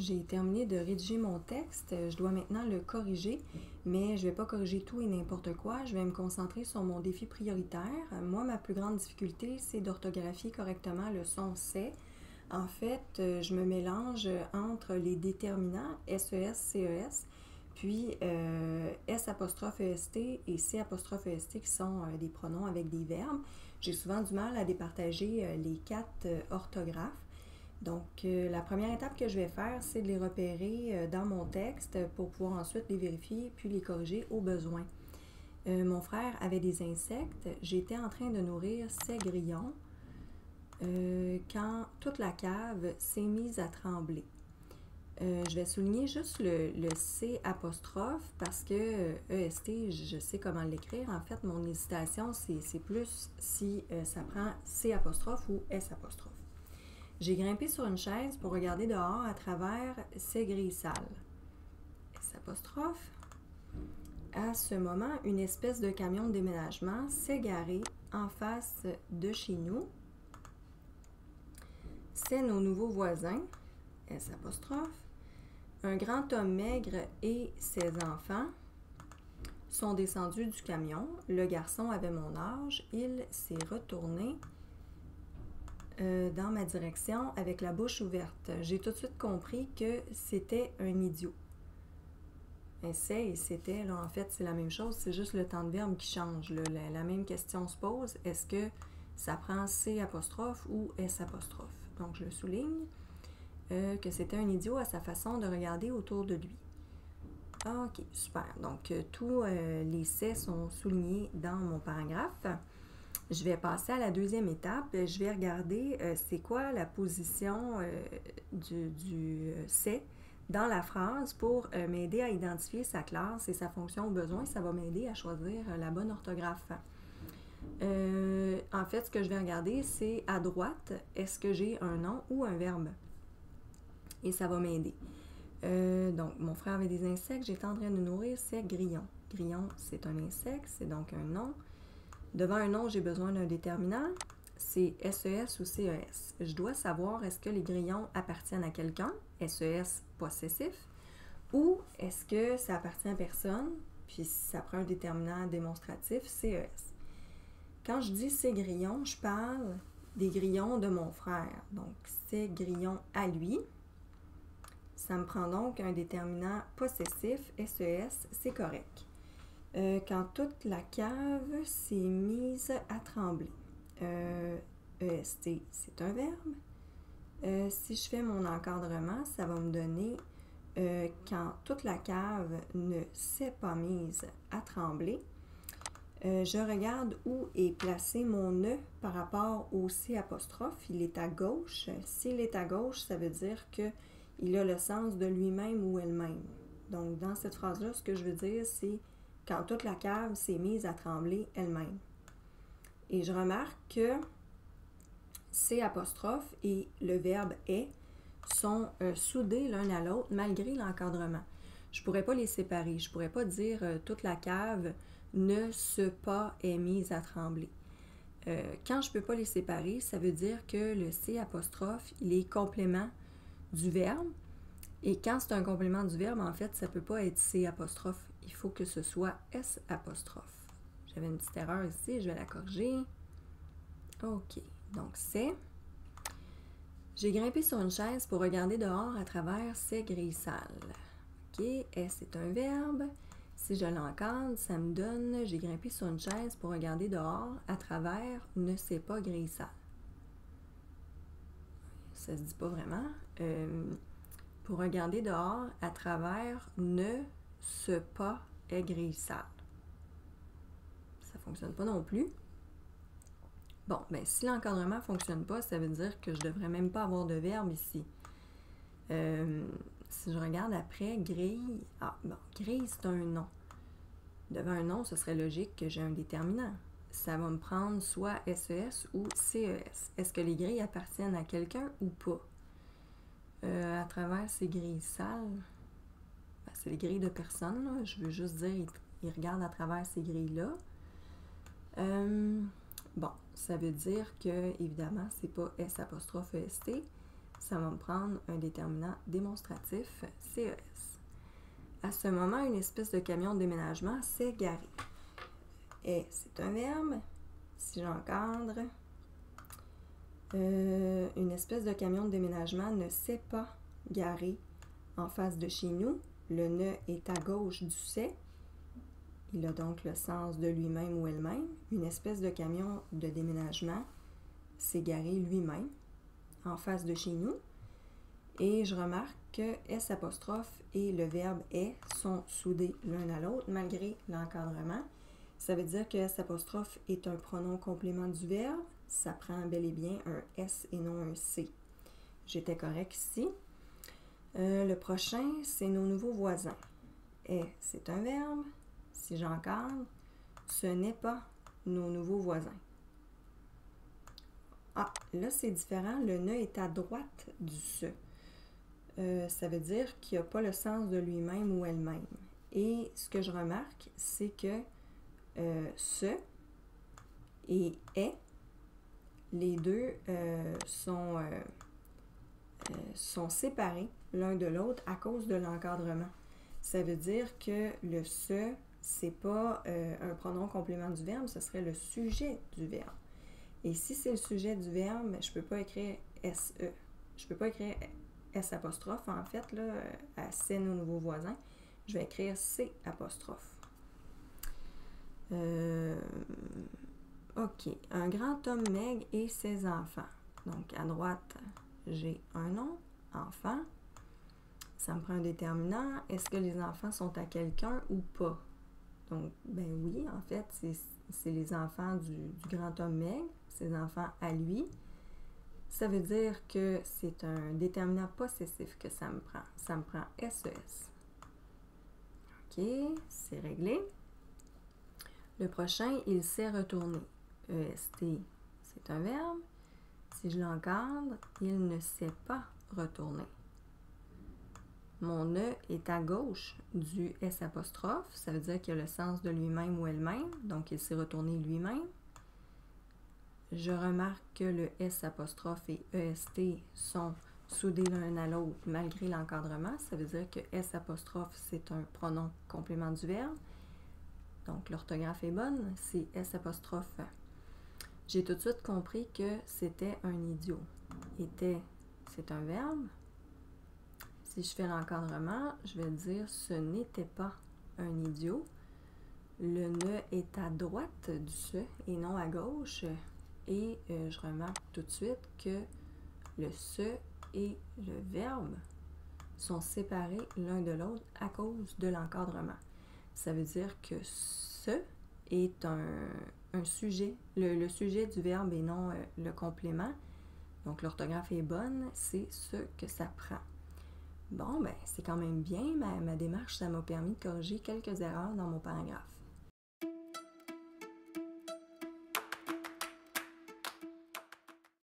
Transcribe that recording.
J'ai terminé de rédiger mon texte. Je dois maintenant le corriger, mais je ne vais pas corriger tout et n'importe quoi. Je vais me concentrer sur mon défi prioritaire. Moi, ma plus grande difficulté, c'est d'orthographier correctement le son c'est. En fait, je me mélange entre les déterminants SES, CES, puis S apostrophe EST et C apostrophe EST qui sont des pronoms avec des verbes. J'ai souvent du mal à départager les 4 orthographes. Donc, la première étape que je vais faire, c'est de les repérer dans mon texte pour pouvoir ensuite les vérifier puis les corriger au besoin. Mon frère avait des insectes. J'étais en train de nourrir ses grillons quand toute la cave s'est mise à trembler. Je vais souligner juste le C apostrophe parce que EST, je sais comment l'écrire. En fait, mon hésitation, c'est plus si ça prend C apostrophe ou S apostrophe. J'ai grimpé sur une chaise pour regarder dehors à travers ces grilles sales. S apostrophe. À ce moment, une espèce de camion de déménagement s'est garé en face de chez nous. C'est nos nouveaux voisins. S apostrophe. Un grand homme maigre et ses enfants sont descendus du camion. Le garçon avait mon âge. Il s'est retourné dans ma direction avec la bouche ouverte. J'ai tout de suite compris que c'était un idiot. Essaie et c'était, là, en fait, c'est la même chose, c'est juste le temps de verbe qui change. Là. La même question se pose. Est-ce que ça prend C apostrophe ou S apostrophe? Donc, je le souligne, que c'était un idiot à sa façon de regarder autour de lui. OK, super. Donc, tous les C sont soulignés dans mon paragraphe. Je vais passer à la deuxième étape. Je vais regarder c'est quoi la position du c'est dans la phrase pour m'aider à identifier sa classe et sa fonction au besoin. Ça va m'aider à choisir la bonne orthographe. En fait, ce que je vais regarder, c'est à droite, est-ce que j'ai un nom ou un verbe? Et ça va m'aider. Donc, mon frère avait des insectes, j'étais en train de nourrir ses grillons. Grillon, c'est un insecte, c'est donc un nom. Devant un nom, j'ai besoin d'un déterminant. C'est SES ou CES. Je dois savoir est-ce que les grillons appartiennent à quelqu'un, SES possessif, ou est-ce que ça appartient à personne, puis ça prend un déterminant démonstratif, CES. Quand je dis ces grillons, je parle des grillons de mon frère. Donc, ces grillons à lui. Ça me prend donc un déterminant possessif, SES, c'est correct. Quand toute la cave s'est mise à trembler. EST, c'est un verbe. Si je fais mon encadrement, ça va me donner quand toute la cave ne s'est pas mise à trembler. Je regarde où est placé mon nœud par rapport au C apostrophe. Il est à gauche. S'il est à gauche, ça veut dire qu'il a le sens de lui-même ou elle-même. Donc, dans cette phrase-là, ce que je veux dire, c'est quand toute la cave s'est mise à trembler elle-même. Et je remarque que C apostrophe et le verbe est sont soudés l'un à l'autre malgré l'encadrement. Je ne pourrais pas les séparer. Je ne pourrais pas dire toute la cave ne se pas est mise à trembler. Quand je ne peux pas les séparer, ça veut dire que le C apostrophe, il est complément du verbe. Et quand c'est un complément du verbe, en fait, ça ne peut pas être C apostrophe. Il faut que ce soit S apostrophe. J'avais une petite erreur ici, je vais la corriger. OK, donc c'est. J'ai grimpé sur une chaise pour regarder dehors à travers ces grilles sales. OK, S est un verbe. Si je l'encadre, ça me donne j'ai grimpé sur une chaise pour regarder dehors à travers ne c'est pas grilles sales. Ça se dit pas vraiment. Pour regarder dehors à travers ne se pas est grilles sales. Ça fonctionne pas non plus. Bon, ben si l'encadrement ne fonctionne pas, ça veut dire que je ne devrais même pas avoir de verbe ici. Si je regarde après, grille, grille c'est un nom. Devant un nom, ce serait logique que j'ai un déterminant. Ça va me prendre soit SES ou CES. Est-ce que les grilles appartiennent à quelqu'un ou pas? À travers ces grilles sales, ben, c'est les grilles de personne, là. Je veux juste dire, ils regardent à travers ces grilles-là. Bon, ça veut dire que, évidemment, c'est pas S apostrophe EST, ça va me prendre un déterminant démonstratif, CES. À ce moment, une espèce de camion de déménagement s'est garé. Et c'est un verbe. Si j'encadre, une espèce de camion de déménagement ne s'est pas garé en face de chez nous. Le ne est à gauche du c'est. Il a donc le sens de lui-même ou elle-même. Une espèce de camion de déménagement s'est garé lui-même en face de chez nous. Et je remarque que S' et le verbe est sont soudés l'un à l'autre malgré l'encadrement. Ça veut dire que S' est un pronom complément du verbe. Ça prend bel et bien un S et non un C. J'étais correct ici. Le prochain, c'est nos nouveaux voisins. Et c'est un verbe. Si j'encadre, ce n'est pas nos nouveaux voisins. Ah, là c'est différent. Le ne est à droite du ce. Ça veut dire qu'il n'y a pas le sens de lui-même ou elle-même. Et ce que je remarque, c'est que ce et est, les deux sont séparés l'un de l'autre à cause de l'encadrement. Ça veut dire que le ce, c'est pas un pronom complément du verbe, ce serait le sujet du verbe. Et si c'est le sujet du verbe, je ne peux pas écrire SE. Je ne peux pas écrire S', en fait, là, à c'est nos nouveaux voisins. Je vais écrire C'. OK. Un grand homme maigre et ses enfants. Donc, à droite, j'ai un nom, enfant. Ça me prend un déterminant. Est-ce que les enfants sont à quelqu'un ou pas? Donc, ben oui, en fait, c'est les enfants du grand homme maigre, ses enfants à lui. Ça veut dire que c'est un déterminant possessif que ça me prend. Ça me prend SES. OK, c'est réglé. Le prochain, il s'est retourné. EST, c'est un verbe. Si je l'encadre, il ne s'est pas retourné. Mon ne est à gauche du S'. Ça veut dire qu'il a le sens de lui-même ou elle-même. Donc, il s'est retourné lui-même. Je remarque que le S' et EST sont soudés l'un à l'autre malgré l'encadrement. Ça veut dire que S', c'est un pronom complément du verbe. Donc, l'orthographe est bonne, c'est S'. J'ai tout de suite compris que c'était un idiot. Était, c'est un verbe. Si je fais l'encadrement, je vais dire ce n'était pas un idiot. Le ne est à droite du ce et non à gauche. Et je remarque tout de suite que le ce et le verbe sont séparés l'un de l'autre à cause de l'encadrement. Ça veut dire que ce est un sujet, le sujet du verbe et non le complément. Donc l'orthographe est bonne, c'est ce que ça prend. Bon, ben c'est quand même bien, ma démarche, ça m'a permis de corriger quelques erreurs dans mon paragraphe.